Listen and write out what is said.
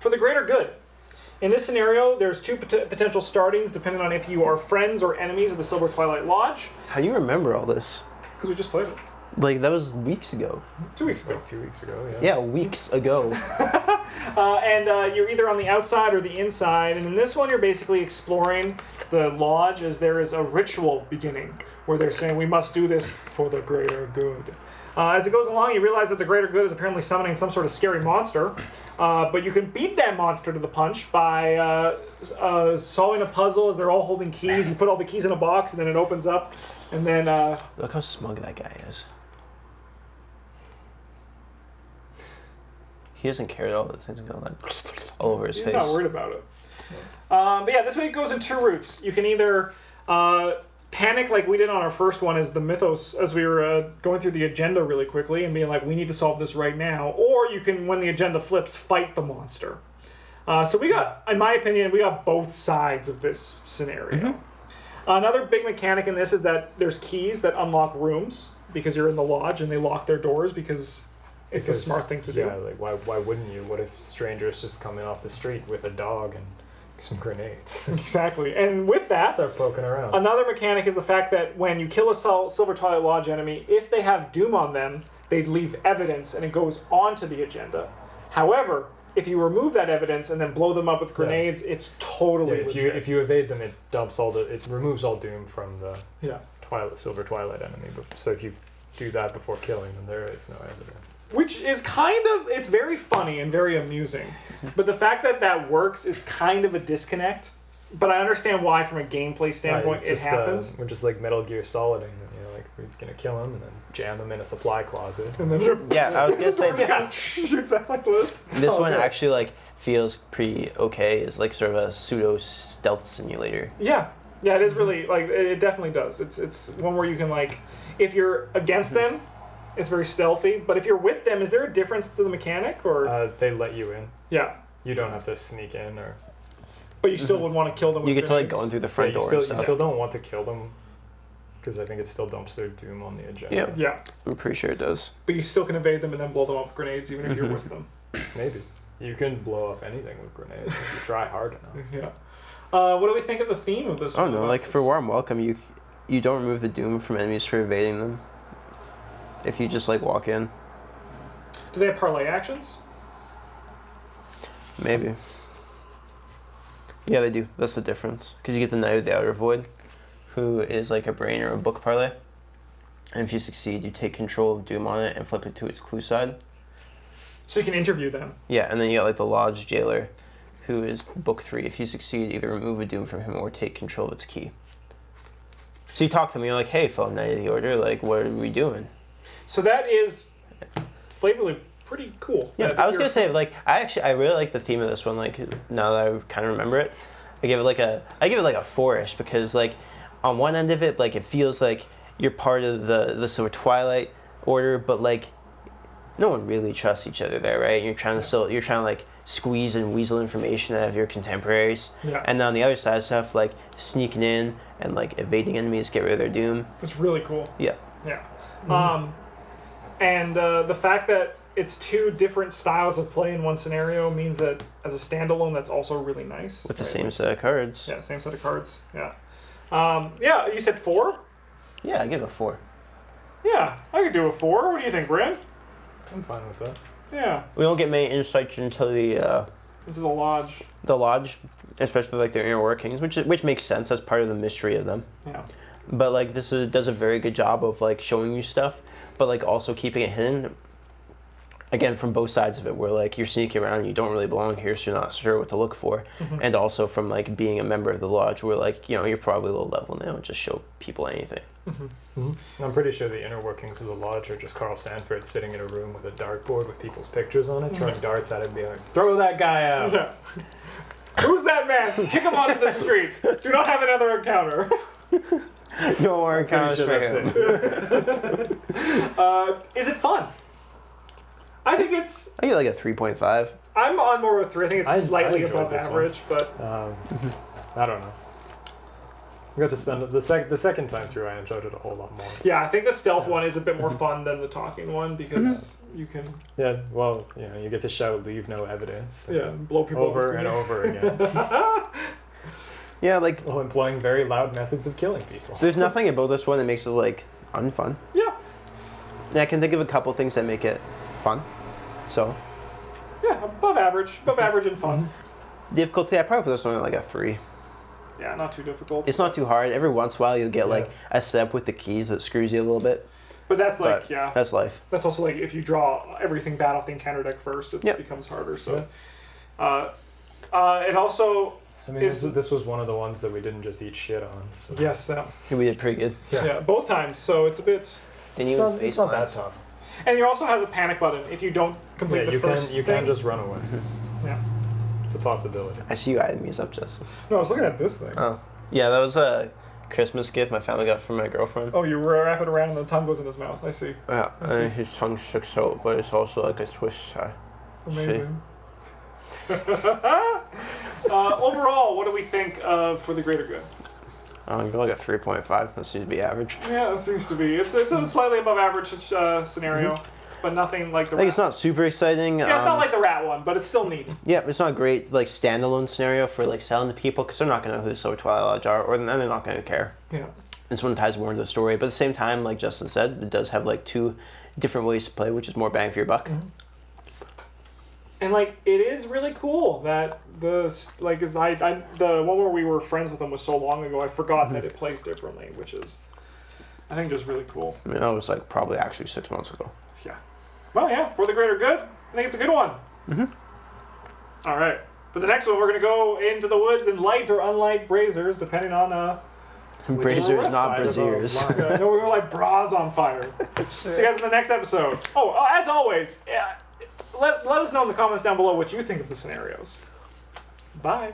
for the greater good. In this scenario, there's two potential startings depending on if you are friends or enemies of the Silver Twilight Lodge. How do you remember all this? Because we just played it. Like, that was weeks ago. 2 weeks ago. Like 2 weeks ago, yeah. Yeah, weeks ago. And you're either on the outside or the inside. And in this one, you're basically exploring the lodge as there is a ritual beginning where they're saying, we must do this for the greater good. As it goes along, you realize that the greater good is apparently summoning some sort of scary monster. But you can beat that monster to the punch by solving a puzzle as they're all holding keys. You put all the keys in a box, and then it opens up. And then... Look how smug that guy is. He doesn't care at all. The thing's going like all over his face. He's not worried about it. But yeah, this way it goes in two routes. You can either... panic like we did on our first one as the mythos, as we were going through the agenda really quickly and being like, we need to solve this right now. Or you can, when the agenda flips, fight the monster. So we got, in my opinion, we got both sides of this scenario. Mm-hmm. Another big mechanic in this is that there's keys that unlock rooms because you're in the lodge and they lock their doors because it's the smart thing to do. Yeah, like why wouldn't you? What if strangers just come in off the street with a dog and some grenades? Exactly. And with that, start poking around. Another mechanic is the fact that when you kill a Silver Twilight Lodge enemy, if they have Doom on them, they'd leave evidence and it goes onto the agenda. However, if you remove that evidence and then blow them up with grenades, it's totally legit. If you evade them, it dumps it removes all Doom from the Silver Twilight enemy. So if you do that before killing them, there is no evidence. Which is it's very funny and very amusing. But the fact that that works is kind of a disconnect. But I understand why from a gameplay standpoint it happens. We're just like Metal Gear Soliding. Like we're going to kill him and then jam him in a supply closet. And then I was going to say... shoots out like this. This one actually like feels pretty okay. It's like sort of a pseudo stealth simulator. Yeah. Yeah, it is really, like, it definitely does. It's one where you can, like, if you're against them, it's very stealthy. But if you're with them, is there a difference to the mechanic? Or they let you in. Yeah. You don't have to sneak in or... But you still would want to kill them with You get grenades. to, like, go in through the front door You still don't want to kill them because I think it still dumps their Doom on the agenda. Yeah. I'm pretty sure it does. But you still can evade them and then blow them up with grenades even if you're with them. Maybe. You can blow up anything with grenades if you try hard enough. Yeah. What do we think of the theme of this one? Oh no, like for Warm Welcome, you don't remove the Doom from enemies for evading them. If you just like walk in. Do they have parlay actions? Maybe. Yeah, they do. That's the difference. Because you get the Knight of the Outer Void, who is like a brain or a book parlay. And if you succeed, you take control of Doom on it and flip it to its clue side. So you can interview them. Yeah, and then you got like the Lodge Jailer, who is book 3. If you succeed, either remove a Doom from him or take control of its key. So you talk to them, you're like, hey, fellow Knight of the Order, like, what are we doing? So that is flavorfully pretty cool. Yeah, I was going to say, like, I really like the theme of this one, like, now that I kind of remember it. I give it like a 4-ish, because, like, on one end of it, like, it feels like you're part of the Silver Twilight Order, but, like, no one really trusts each other there, right? You're trying to like squeeze and weasel information out of your contemporaries. Yeah. And then on the other side of stuff, like sneaking in and like evading enemies, get rid of their Doom. It's really cool. Yeah. Yeah. Mm-hmm. And the fact that it's two different styles of play in one scenario means that as a standalone, that's also really nice. With the same set of cards. Yeah, same set of cards. Yeah. Yeah, you said 4? Yeah, I give it a 4. Yeah, I could do a 4. What do you think, Brand? I'm fine with that. Yeah. We don't get many insights into the into the lodge. The lodge, especially like their inner workings, which makes sense. That's part of the mystery of them. Yeah. But like does a very good job of like showing you stuff, but like also keeping it hidden. Again, from both sides of it, where like you're sneaking around, and you don't really belong here, so you're not sure what to look for, and also from like being a member of the lodge, where like you're probably low level now and just show people anything. I'm pretty sure the inner workings of the lodge are just Carl Sanford sitting in a room with a dartboard with people's pictures on it, throwing darts at it and being like, throw that guy out. Yeah. Who's that man? Kick him onto the street. Do not have another encounter. No more encounters for him. Is it fun? I think it's... I get like a 3.5. I'm on more of a 3. I think it's slightly enjoyed above this average, one. but... I don't know. We got to spend the second time through. I enjoyed it a whole lot more. Yeah, I think the stealth one is a bit more fun than the talking one because you can Yeah, well, you get to shout "Leave no evidence." blow people over up and over again. Yeah, like While employing very loud methods of killing people. there's nothing about this one that makes it like unfun. Yeah, And I can think of a couple things that make it fun. So yeah, above average and fun. difficulty, I probably put this one at like a 3. Yeah, not too difficult. It's not too hard. Every once in a while you'll get like a step with the keys that screws you a little bit. But that's like But that's life. That's also like if you draw everything bad off the encounter deck first, it becomes harder. So, it also I mean, this was one of the ones that we didn't just eat shit on. So. yes, We did pretty good. yeah, both times. So it's a bit. Didn't It's you not, it's not that tough. And it also has a panic button if you don't complete the first. You thing. can just run away. Yeah. It's a possibility. I see you eyeing these up, Justin. No, I was looking at this thing. Oh. Yeah, that was a Christmas gift my family got from my girlfriend. Oh, you wrap it around and the tongue goes in his mouth. I see. Yeah, I see. and his tongue sticks out, but it's also like a twist tie. Amazing. Overall, what do we think of For the Greater Good? I'm going like a 3.5. That seems to be average. Yeah, it seems to be. It's a slightly above average scenario, but nothing like the Like rat. it's not super exciting. Yeah, it's not like the rat one, but it's still neat. Yeah, it's not a great like standalone scenario for like selling to people because they're not gonna know who the Silver Twilight Lodge are, or then they're not gonna care. Yeah. This one ties more into the story, but at the same time, like Justin said, it does have like 2 different ways to play, which is more bang for your buck. Mm-hmm. And like it is really cool that the one where we were friends with them was so long ago. I forgot that it plays differently, which is I think just really cool. I mean, that was like probably actually 6 months ago. Yeah. Well, yeah, For the Greater Good. I think it's a good one. All right. For the next one, we're gonna go into the woods and light or unlight braziers, depending on Braziers, not braziers. no, we were like bras on fire. See you guys in the next episode. Oh, as always, let us know in the comments down below what you think of the scenarios. Bye.